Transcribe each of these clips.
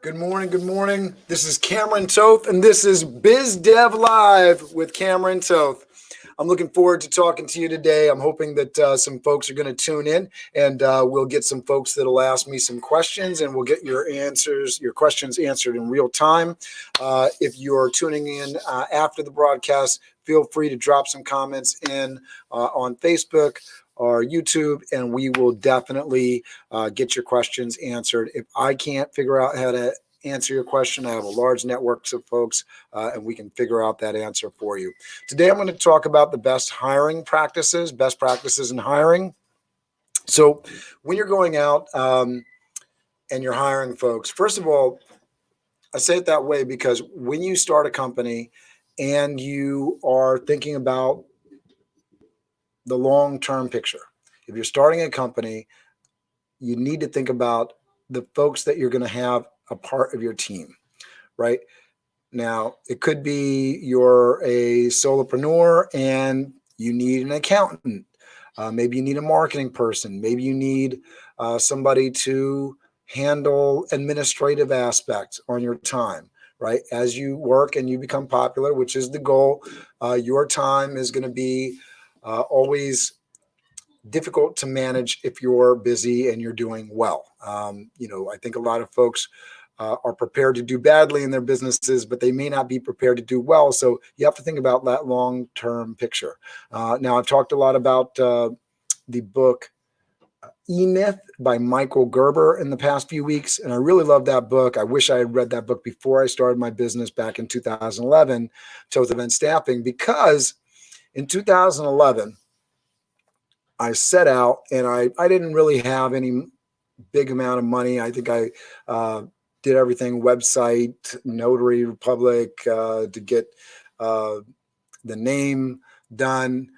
Good morning. Good morning. This is Cameron Toth, and this is Biz Dev Live with Cameron Toth. I'm looking forward to talking to you today. I'm hoping that some folks are going to tune in, and we'll get some folks that'll ask me some questions, and we'll get your questions answered in real time. If you're tuning in after the broadcast, feel free to drop some comments in on Facebook or YouTube, and we will definitely get your questions answered. If I can't figure out how to answer your question, I have a large network of folks, and we can figure out that answer for you. Today, I'm going to talk about the best practices in hiring. So when you're going out and you're hiring folks, first of all, I say it that way because when you start a company and you are thinking about the long-term picture, if you're starting a company, you need to think about the folks that you're going to have a part of your team, right? Now, it could be you're a solopreneur and you need an accountant. Maybe you need a marketing person. Maybe you need somebody to handle administrative aspects on your time, right? As you work and you become popular, which is the goal, your time is going to be always difficult to manage if you're busy and you're doing well. I think a lot of folks are prepared to do badly in their businesses, but they may not be prepared to do well. So you have to think about that long-term picture. Now, I've talked a lot about the book E-Myth by Michael Gerber in the past few weeks, and I really love that book. I wish I had read that book before I started my business back in 2011, Toth Event Staffing, because in 2011, I set out and I didn't really have any big amount of money. I think I did everything, website, Notary Republic, to get the name done,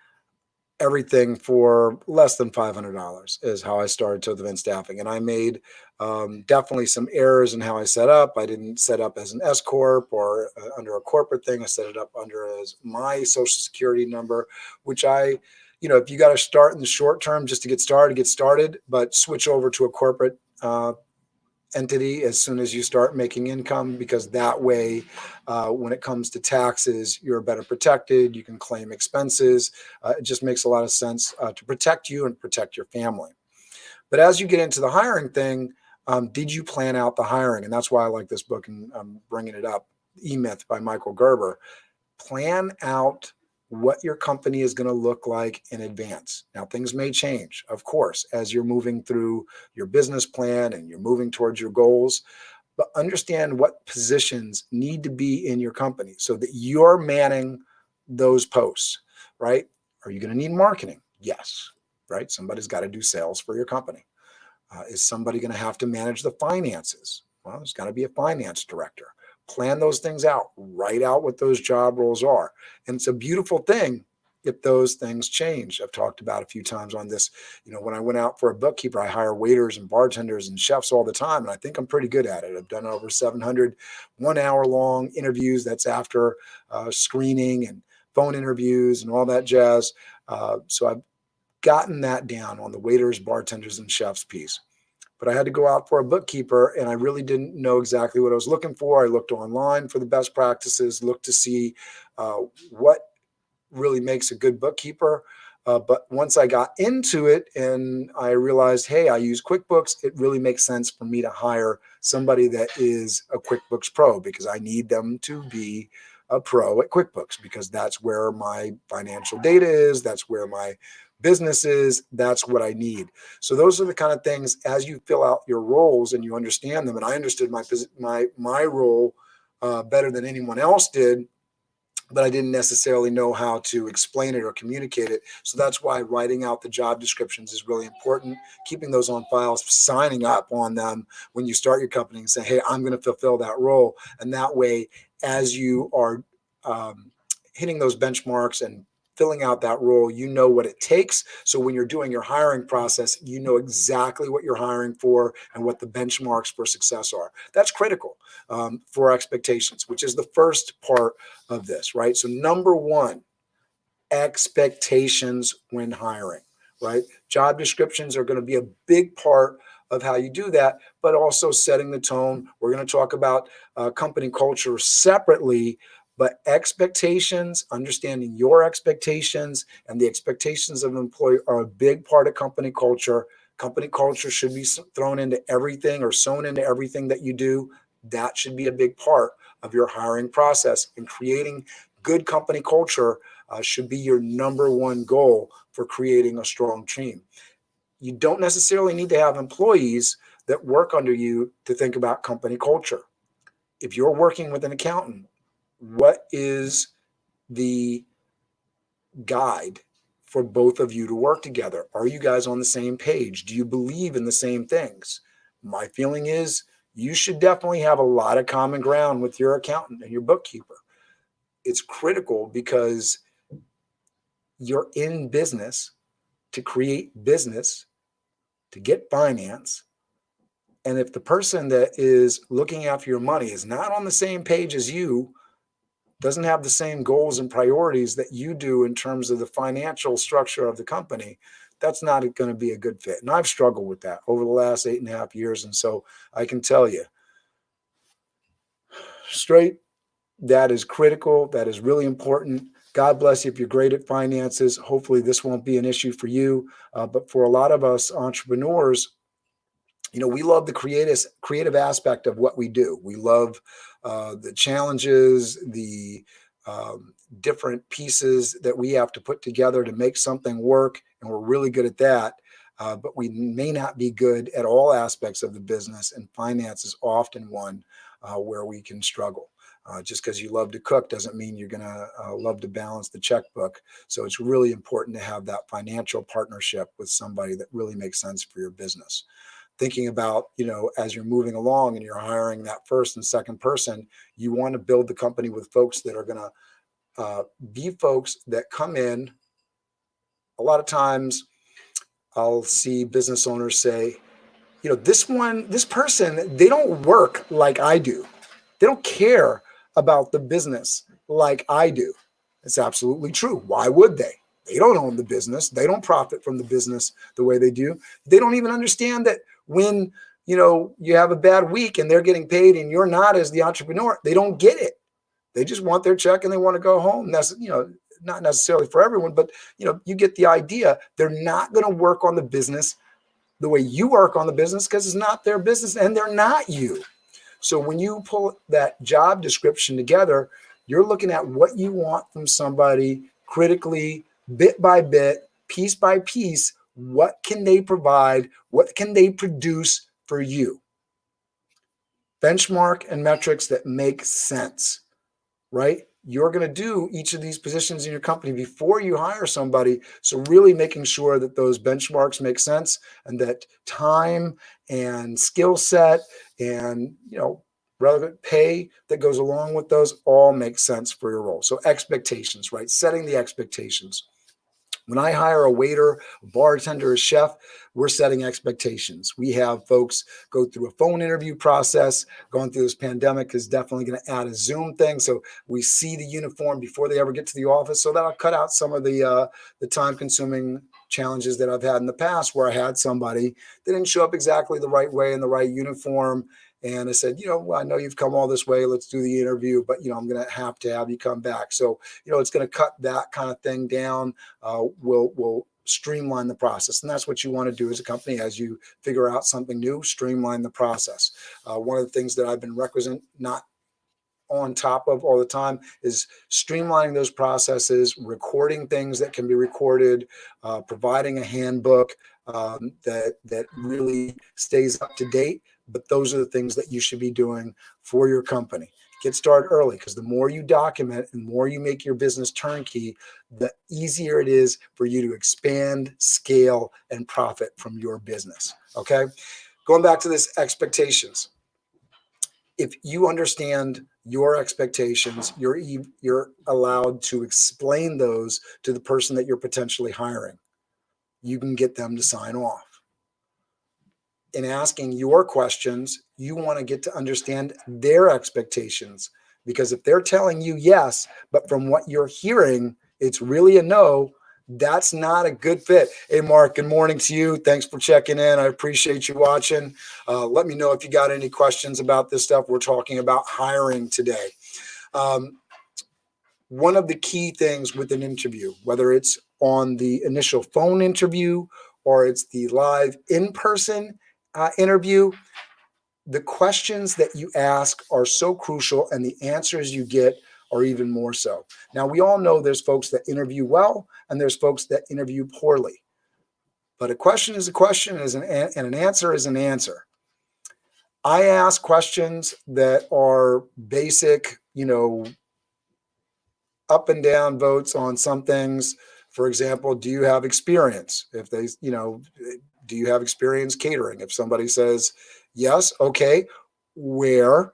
everything for less than $500 is how I started Toth Event Staffing. And I made definitely some errors in how I set up. I didn't set up as an S Corp or under a corporate thing. I set it up under as my social security number, which if you got to start in the short term just to get started, but switch over to a corporate entity as soon as you start making income, because that way, when it comes to taxes, you're better protected. You can claim expenses. It just makes a lot of sense to protect you and protect your family. But as you get into the hiring thing, did you plan out the hiring? And that's why I like this book, and I'm bringing it up, E-Myth by Michael Gerber. Plan out what your company is going to look like in advance. Now, things may change, of course, as you're moving through your business plan and you're moving towards your goals, but understand what positions need to be in your company so that you're manning those posts, right? Are you going to need marketing? Yes, right? Somebody's got to do sales for your company. Is somebody going to have to manage the finances? Well, there's got to be a finance director. Plan those things out, write out what those job roles are. And it's a beautiful thing if those things change. I've talked about a few times on this. When I went out for a bookkeeper, I hire waiters and bartenders and chefs all the time. And I think I'm pretty good at it. I've done over 700 1-hour-long interviews. That's after screening and phone interviews and all that jazz. So I've gotten that down on the waiters, bartenders, and chefs piece. But I had to go out for a bookkeeper, and I really didn't know exactly what I was looking for. I looked online for the best practices, looked to see what really makes a good bookkeeper. But once I got into it and I realized, hey, I use QuickBooks, it really makes sense for me to hire somebody that is a QuickBooks pro, because I need them to be a pro at QuickBooks, because that's where my financial data is. That's where my business is. That's what I need. So those are the kind of things, as you fill out your roles and you understand them. And I understood my role better than anyone else did, but I didn't necessarily know how to explain it or communicate it. So that's why writing out the job descriptions is really important, keeping those on file, signing up on them when you start your company and say, hey, I'm going to fulfill that role. And that way, as you are hitting those benchmarks and filling out that role, you know what it takes. So when you're doing your hiring process, you know exactly what you're hiring for and what the benchmarks for success are. That's critical for expectations, which is the first part of this, right? So number one, expectations when hiring, right? Job descriptions are going to be a big part of how you do that, but also setting the tone. We're going to talk about company culture separately, but expectations, understanding your expectations and the expectations of an employee are a big part of company culture. Company culture should be thrown into everything or sewn into everything that you do. That should be a big part of your hiring process, and creating good company culture should be your number one goal for creating a strong team. You don't necessarily need to have employees that work under you to think about company culture. If you're working with an accountant, what is the guide for both of you to work together? Are you guys on the same page? Do you believe in the same things? My feeling is you should definitely have a lot of common ground with your accountant and your bookkeeper. It's critical because you're in business to create business, to get finance. And if the person that is looking after your money is not on the same page as you, doesn't have the same goals and priorities that you do in terms of the financial structure of the company, that's not going to be a good fit. And I've struggled with that over the last 8.5 years. And so I can tell you straight, that is critical. That is really important. God bless you if you're great at finances. Hopefully this won't be an issue for you. But for a lot of us entrepreneurs, we love the creative aspect of what we do. We love the challenges, the different pieces that we have to put together to make something work, and we're really good at that. But we may not be good at all aspects of the business, and finance is often one where we can struggle. Just because you love to cook doesn't mean you're going to love to balance the checkbook. So it's really important to have that financial partnership with somebody that really makes sense for your business. Thinking about, as you're moving along and you're hiring that first and second person, you want to build the company with folks that are going to be folks that come in. A lot of times I'll see business owners say, this person, they don't work like I do. They don't care about the business like I do. It's absolutely true. Why would they? They don't own the business. They don't profit from the business the way they do. They don't even understand that when, you have a bad week and they're getting paid and you're not, as the entrepreneur, they don't get it. They just want their check and they want to go home. That's, not necessarily for everyone, but, you get the idea. They're not going to work on the business the way you work on the business because it's not their business and they're not you. So when you pull that job description together, you're looking at what you want from somebody critically, bit by bit, piece by piece. What can they provide? What can they produce for you? Benchmark and metrics that make sense, right? You're going to do each of these positions in your company before you hire somebody. So really making sure that those benchmarks make sense and that time and skill set and, relevant pay that goes along with those all make sense for your role. So expectations, right? Setting the expectations. When I hire a waiter, a bartender, a chef, we're setting expectations. We have folks go through a phone interview process. Going through this pandemic is definitely going to add a Zoom thing. So we see the uniform before they ever get to the office. So that'll cut out some of the time-consuming challenges that I've had in the past where I had somebody that didn't show up exactly the right way in the right uniform. And I said, I know you've come all this way. Let's do the interview, but, I'm going to have you come back. So, it's going to cut that kind of thing down. We'll streamline the process. And that's what you want to do as a company as you figure out something new, streamline the process. One of the things that I've been not on top of all the time is streamlining those processes, recording things that can be recorded, providing a handbook that really stays up to date. But those are the things that you should be doing for your company. Get started early, because the more you document and the more you make your business turnkey, the easier it is for you to expand, scale, and profit from your business. Okay. Going back to this expectations. If you understand your expectations, you're allowed to explain those to the person that you're potentially hiring. You can get them to sign off. In asking your questions, you want to get to understand their expectations, because if they're telling you yes, but from what you're hearing, it's really a no, That's not a good fit. Hey, Mark, good morning to you. Thanks for checking in. I appreciate you watching. Let me know if you got any questions about this stuff. We're talking about hiring today. One of the key things with an interview, whether it's on the initial phone interview or it's the live in-person interview, the questions that you ask are so crucial and the answers you get are even more so. Now, we all know there's folks that interview well and there's folks that interview poorly. But a question is a question and an answer is an answer. I ask questions that are basic, up and down votes on some things. For example, do you have experience? If they, do you have experience catering? If somebody says yes, okay, where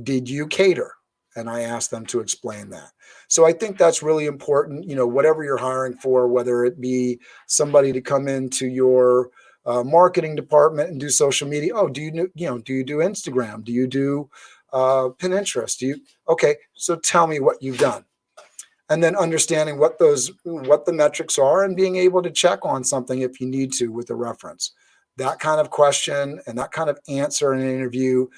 did you cater? And I ask them to explain that. So I think that's really important. Whatever you're hiring for, whether it be somebody to come into your marketing department and do social media. Oh, do you do Instagram? Do you do Pinterest? Okay, so tell me what you've done. And then understanding what the metrics are and being able to check on something if you need to with a reference. That kind of question and that kind of answer in an interview,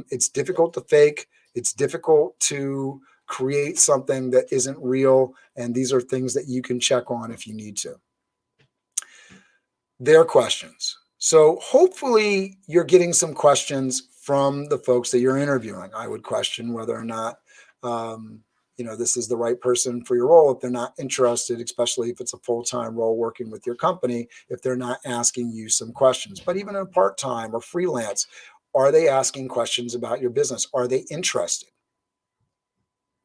it's difficult to fake. It's difficult to create something that isn't real. And these are things that you can check on if you need to. Their questions. So hopefully you're getting some questions from the folks that you're interviewing. I would question whether or not this is the right person for your role if they're not interested, especially if it's a full-time role working with your company, if they're not asking you some questions. But even in part-time or freelance, are they asking questions about your business? Are they interested?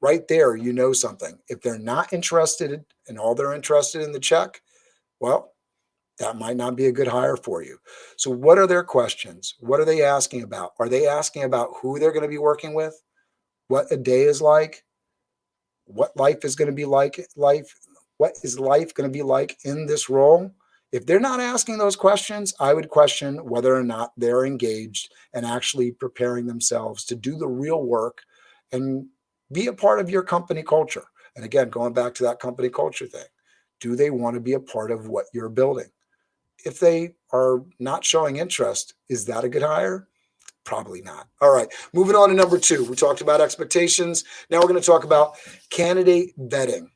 Right there, you know something. If they're not interested and all they're interested in the check, well, that might not be a good hire for you. So what are their questions? What are they asking about? Are they asking about who they're going to be working with? What a day is like? What life is going to be like? What is life going to be like in this role? If they're not asking those questions, I would question whether or not they're engaged and actually preparing themselves to do the real work and be a part of your company culture. And again, going back to that company culture thing, do they want to be a part of what you're building? If they are not showing interest, is that a good hire? Probably not. All right, moving on to number 2. We talked about expectations. Now we're going to talk about candidate vetting.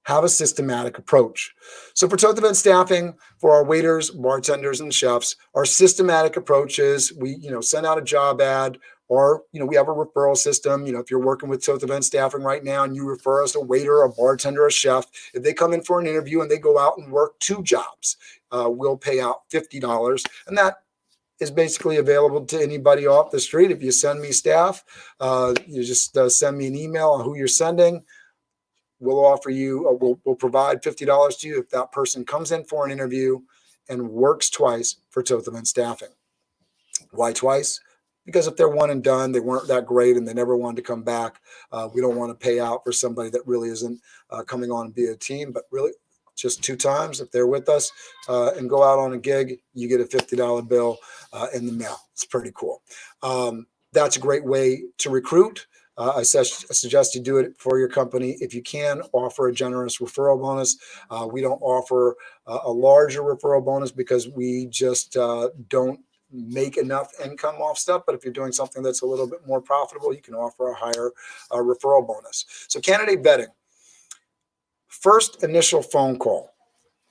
Have a systematic approach. So for Toth Event Staffing, for our waiters, bartenders, and chefs, our systematic approach is we, send out a job ad, or, we have a referral system. If you're working with Toth Event Staffing right now and you refer us a waiter, a bartender, a chef, if they come in for an interview and they go out and work 2 jobs, we'll pay out $50. And that is basically available to anybody off the street. If you send me staff, you just send me an email on who you're sending. We'll offer you, we'll provide $50 to you if that person comes in for an interview and works twice for Toth Event Staffing. Why twice? Because if they're one and done, they weren't that great and they never wanted to come back, we don't want to pay out for somebody that really isn't coming on and be a team, but really just 2 times. If they're with us and go out on a gig, you get a $50 bill in the mail. It's pretty cool. That's a great way to recruit. I suggest you do it for your company. If you can, offer a generous referral bonus. We don't offer a larger referral bonus because we just don't make enough income off stuff. But if you're doing something that's a little bit more profitable, you can offer a higher referral bonus. So candidate vetting. First initial phone call.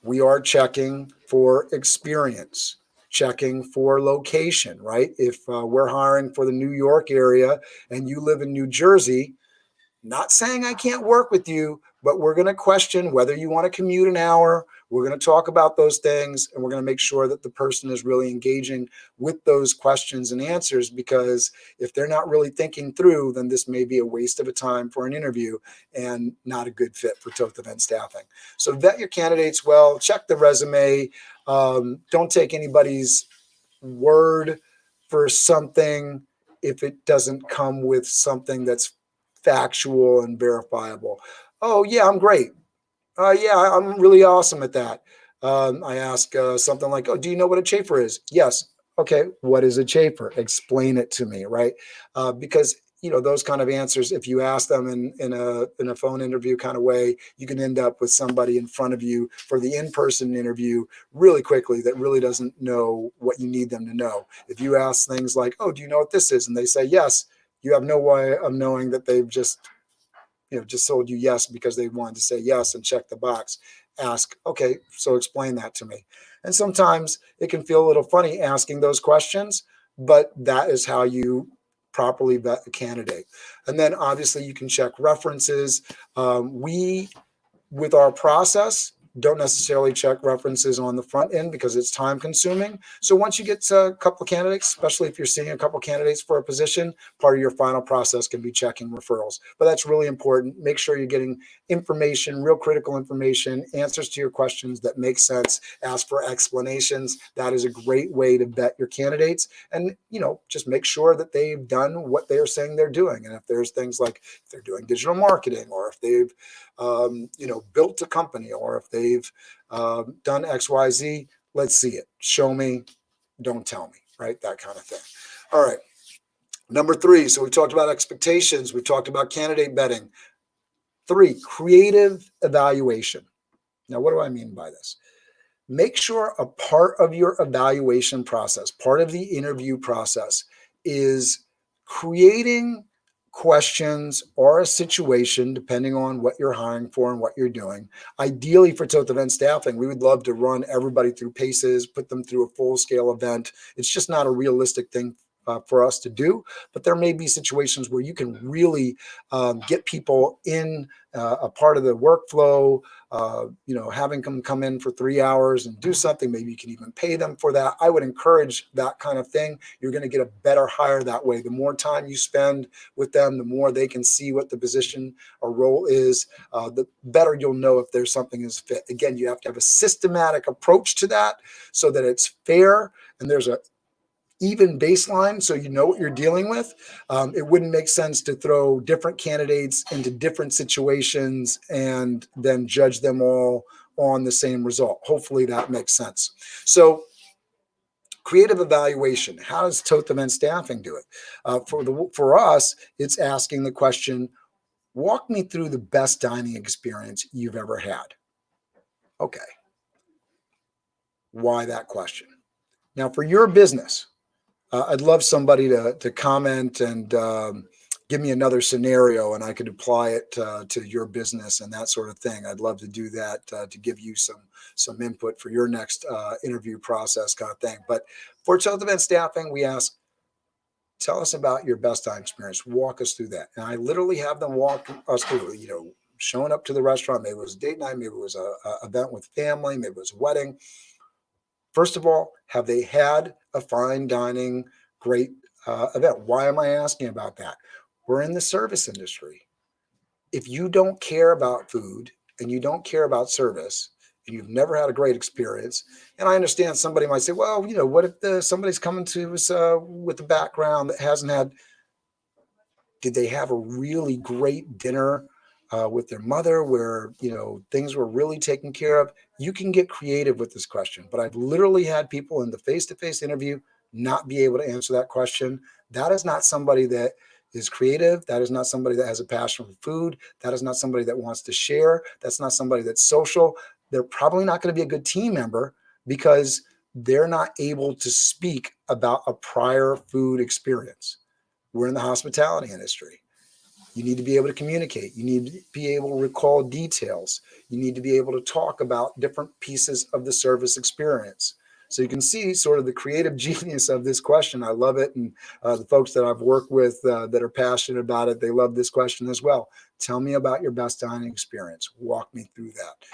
We are checking for experience, checking for location, right? If we're hiring for the New York area and you live in New Jersey, not saying I can't work with you, but we're going to question whether you want to commute an hour. We're going to talk about those things, and we're going to make sure that the person is really engaging with those questions and answers, because if they're not really thinking through, then this may be a waste of a time for an interview and not a good fit for Toth Event Staffing. So vet your candidates well, check the resume. Don't take anybody's word for something if it doesn't come with something that's factual and verifiable. Oh, yeah, I'm great. Yeah, I'm really awesome at that. I ask something like, oh, do you know what a chafer is? Yes. Okay, what is a chafer? Explain it to me, right? Because, those kind of answers, if you ask them in a phone interview kind of way, you can end up with somebody in front of you for the in-person interview really quickly that really doesn't know what you need them to know. If you ask things like, oh, do you know what this is? And they say yes, you have no way of knowing that they've just told you yes because they wanted to say yes and check the box. Ask, okay, so explain that to me. And sometimes it can feel a little funny asking those questions, but that is how you properly vet a candidate. And then obviously you can check references. With our process, don't necessarily check references on the front end because it's time consuming. So once you get to a couple of candidates, especially if you're seeing a couple of candidates for a position, part of your final process can be checking referrals. But that's really important. Make sure you're getting information, real critical information, answers to your questions that make sense. Ask for explanations. That is a great way to vet your candidates. And, just make sure that they've done what they're saying they're doing. And if there's things like if they're doing digital marketing, or if they've built a company, or if they've done XYZ, let's see it. Show me, don't tell me, right? That kind of thing. All right. Number 3. So we talked about expectations. We talked about candidate vetting. 3, creative evaluation. Now, what do I mean by this? Make sure a part of your evaluation process, part of the interview process, is creating questions or a situation, depending on what you're hiring for and what you're doing. Ideally, for Toth event staffing, we would love to run everybody through paces, put them through a full-scale event. It's just not a realistic thing for us to do, but there may be situations where you can really get people in a part of the workflow, having them come in for 3 hours and do something. Maybe you can even pay them for that. I would encourage that kind of thing. You're going to get a better hire that way. The more time you spend with them, the more they can see what the position or role is, the better you'll know if there's something is fit. Again, you have to have a systematic approach to that so that it's fair and there's a even baseline, so you know what you're dealing with. It wouldn't make sense to throw different candidates into different situations and then judge them all on the same result. Hopefully that makes sense. So creative evaluation. How does Toth event staffing do it? For us, it's asking the question, walk me through the best dining experience you've ever had. Okay. Why that question? Now, for your business, I'd love somebody to comment and give me another scenario, and I could apply it to your business and that sort of thing. I'd love to do that to give you some input for your next interview process kind of thing. But for Toth event staffing, we ask, tell us about your best time experience. Walk us through that. And I literally have them walk us through, showing up to the restaurant. Maybe it was a date night. Maybe it was a event with family. Maybe it was a wedding. First of all, have they had a fine dining, great event? Why am I asking about that? We're in the service industry. If you don't care about food and you don't care about service and you've never had a great experience, and I understand somebody might say, well, what if somebody's coming to us with a background that hasn't had, did they have a really great dinner with their mother where, things were really taken care of? You can get creative with this question, but I've literally had people in the face-to-face interview not be able to answer that question. That is not somebody that is creative. That is not somebody that has a passion for food. That is not somebody that wants to share. That's not somebody that's social. They're probably not going to be a good team member because they're not able to speak about a prior food experience. We're in the hospitality industry. You need to be able to communicate. You need to be able to recall details. You need to be able to talk about different pieces of the service experience. So you can see sort of the creative genius of this question. I love it. And the folks that I've worked with that are passionate about it, they love this question as well. Tell me about your best dining experience. Walk me through that.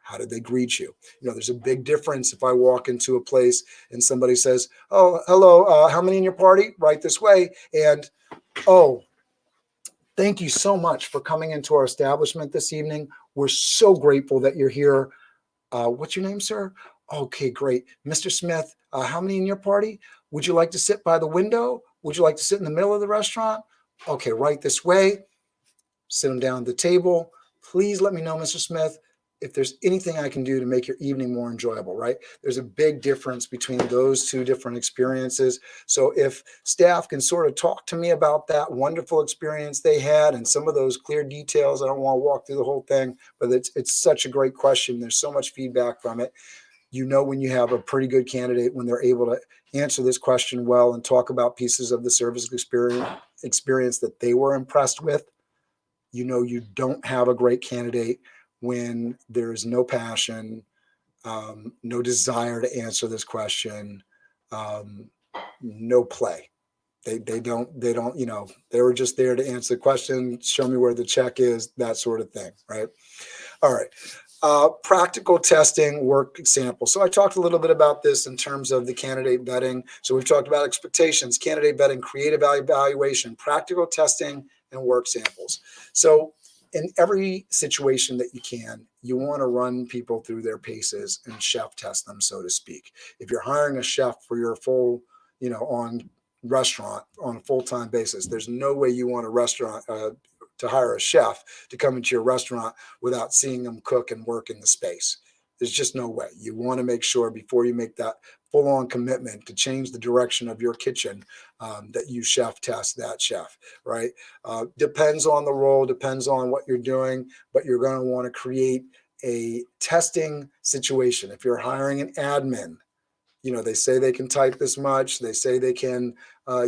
How did they greet you? There's a big difference if I walk into a place and somebody says, oh, hello, how many in your party? Right this way. And, oh, thank you so much for coming into our establishment this evening. We're so grateful that you're here. What's your name, sir? Okay, great. Mr. Smith, how many in your party? Would you like to sit by the window? Would you like to sit in the middle of the restaurant? Okay, right this way. Sit them down at the table. Please let me know, Mr. Smith, if there's anything I can do to make your evening more enjoyable, right? There's a big difference between those two different experiences. So if staff can sort of talk to me about that wonderful experience they had and some of those clear details, I don't want to walk through the whole thing, but it's such a great question. There's so much feedback from it. You know when you have a pretty good candidate when they're able to answer this question well and talk about pieces of the service experience that they were impressed with. You know you don't have a great candidate when there's no passion, no desire to answer this question, no play. They don't, they were just there to answer the question, show me where the check is, that sort of thing, right? All right. Practical testing work example. So I talked a little bit about this in terms of the candidate vetting. So we've talked about expectations, candidate vetting, creative evaluation, practical testing, and work samples. So in every situation that you want to run people through their paces and chef test them, so to speak. If you're hiring a chef for your full, on restaurant on a full-time basis, there's no way you want a restaurant to hire a chef to come into your restaurant without seeing them cook and work in the space. There's just no way. You want to make sure before you make that full-on commitment to change the direction of your kitchen that you chef test that chef, right? Depends on the role, depends on what you're doing, but you're going to want to create a testing situation. If you're hiring an admin, they say they can type this much, they say they can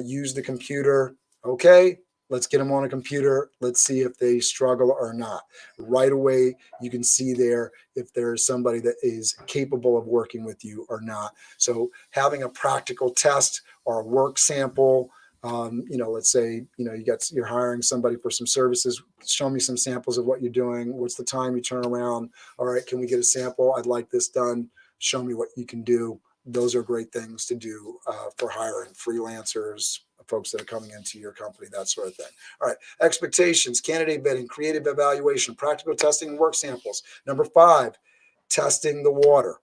use the computer. Okay, let's get them on a computer. Let's see if they struggle or not. Right away, you can see there if there's somebody that is capable of working with you or not. So having a practical test or a work sample, let's say, you're hiring somebody for some services. Show me some samples of what you're doing. What's the time you turn around? All right, can we get a sample? I'd like this done. Show me what you can do. Those are great things to do for hiring freelancers, folks that are coming into your company, that sort of thing. All right, expectations, candidate vetting, creative evaluation, practical testing, and work samples. Number 5, testing the water.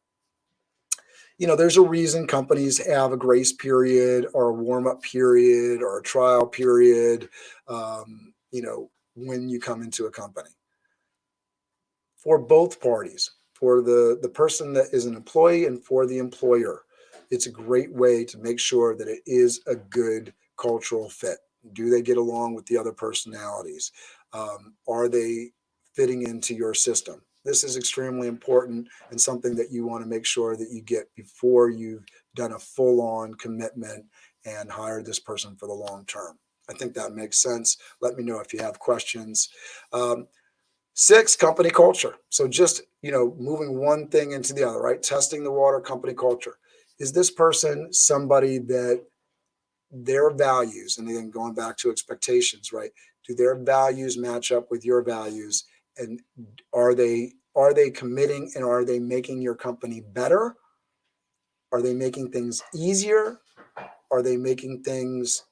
There's a reason companies have a grace period or a warm-up period or a trial period, when you come into a company. For both parties, for the person that is an employee and for the employer, it's a great way to make sure that it is a good cultural fit. Do they get along with the other personalities? Are they fitting into your system? This is extremely important and something that you want to make sure that you get before you've done a full-on commitment and hired this person for the long term. I think that makes sense. Let me know if you have questions. 6, company culture. So just, moving one thing into the other, right? Testing the water, company culture. Is this person somebody that their values, and then going back to expectations, right? Do their values match up with your values? And are they committing and are they making your company better? Are they making things easier? Are they making things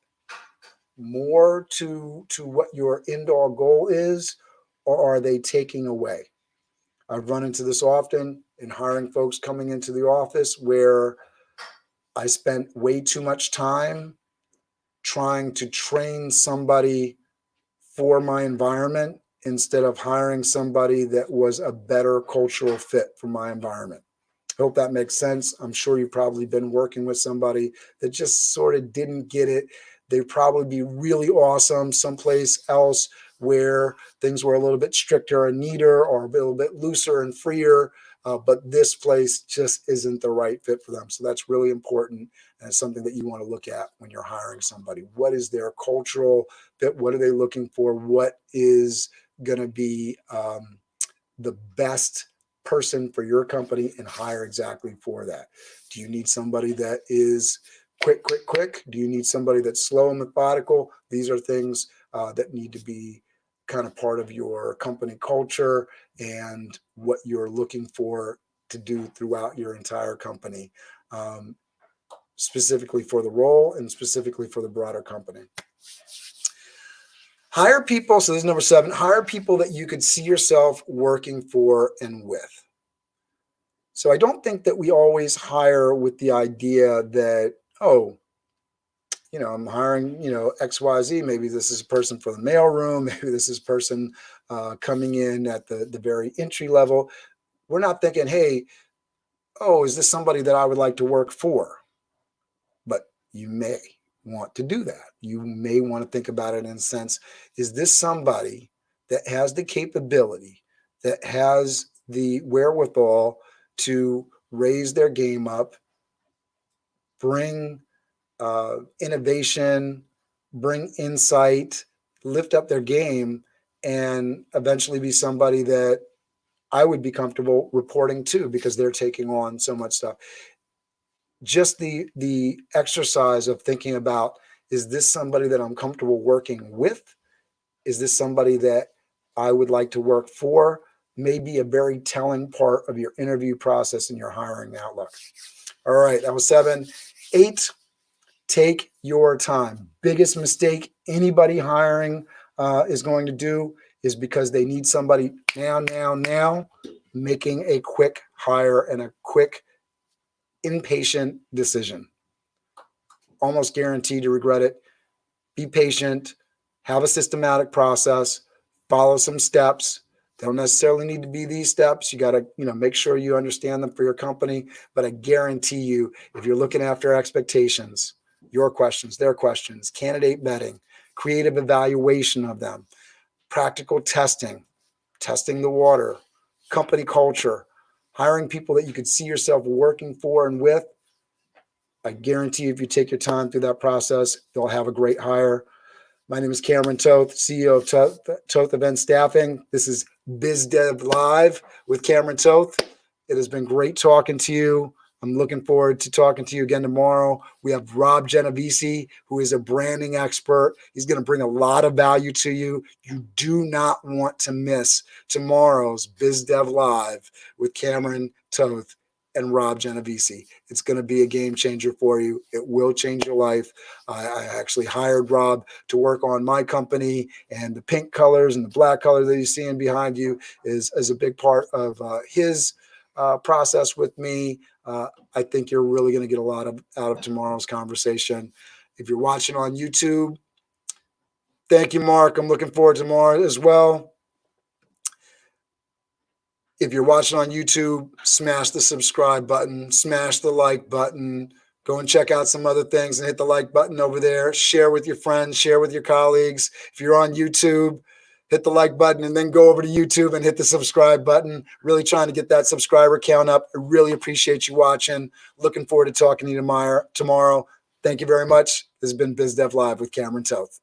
more to what your end-all goal is? Or are they taking away? I've run into this often in hiring folks coming into the office where I spent way too much time trying to train somebody for my environment instead of hiring somebody that was a better cultural fit for my environment. I hope that makes sense. I'm sure you've probably been working with somebody that just sort of didn't get it. They'd probably be really awesome someplace else where things were a little bit stricter and neater or a little bit looser and freer. But this place just isn't the right fit for them. So that's really important. And it's something that you want to look at when you're hiring somebody. What is their cultural fit? What are they looking for? What is going to be the best person for your company, and hire exactly for that? Do you need somebody that is quick? Do you need somebody that's slow and methodical? These are things that need to be kind of part of your company culture and what you're looking for to do throughout your entire company, specifically for the role and specifically for the broader company. Hire people. So this is number 7. Hire people that you could see yourself working for and with. So I don't think that we always hire with the idea that, I'm hiring, XYZ. Maybe this is a person for the mailroom. Maybe this is a person coming in at the very entry level. we're not thinking, hey, oh, is this somebody that I would like to work for? But you may want to do that. You may want to think about it in a sense, is this somebody that has the capability, that has the wherewithal to raise their game up, bring innovation, bring insight, lift up their game, and eventually be somebody that I would be comfortable reporting to because they're taking on so much stuff. Just the exercise of thinking about, is this somebody that I'm comfortable working with? Is this somebody that I would like to work for? May be a very telling part of your interview process and your hiring outlook. All right, that was 7. 8, take your time. Biggest mistake anybody hiring is going to do is because they need somebody now, making a quick hire and a quick impatient decision. Almost guaranteed to regret it. Be patient, have a systematic process, follow some steps. They don't necessarily need to be these steps. You got to, make sure you understand them for your company. But I guarantee you, if you're looking after expectations, your questions, their questions, candidate vetting, creative evaluation of them, practical testing, testing the water, company culture, hiring people that you could see yourself working for and with, I guarantee if you take your time through that process, you'll have a great hire. My name is Cameron Toth, CEO of Toth Event Staffing. This is BizDev Live with Cameron Toth. It has been great talking to you. I'm looking forward to talking to you again tomorrow. We have Rob Genovese, who is a branding expert. He's going to bring a lot of value to you. You do not want to miss tomorrow's BizDev Live with Cameron Toth and Rob Genovese. It's going to be a game changer for you. It will change your life. I actually hired Rob to work on my company, and the pink colors and the black color that you're seeing behind you is a big part of his process with me. I think you're really going to get a lot out of tomorrow's conversation. If you're watching on YouTube, thank you, Mark. I'm looking forward to tomorrow as well. If you're watching on YouTube, smash the subscribe button, smash the like button, go and check out some other things and hit the like button over there. Share with your friends, share with your colleagues. If you're on YouTube, hit the like button and then go over to YouTube and hit the subscribe button. Really trying to get that subscriber count up. I really appreciate you watching. Looking forward to talking to you tomorrow. Thank you very much. This has been BizDev Live with Cameron Toth.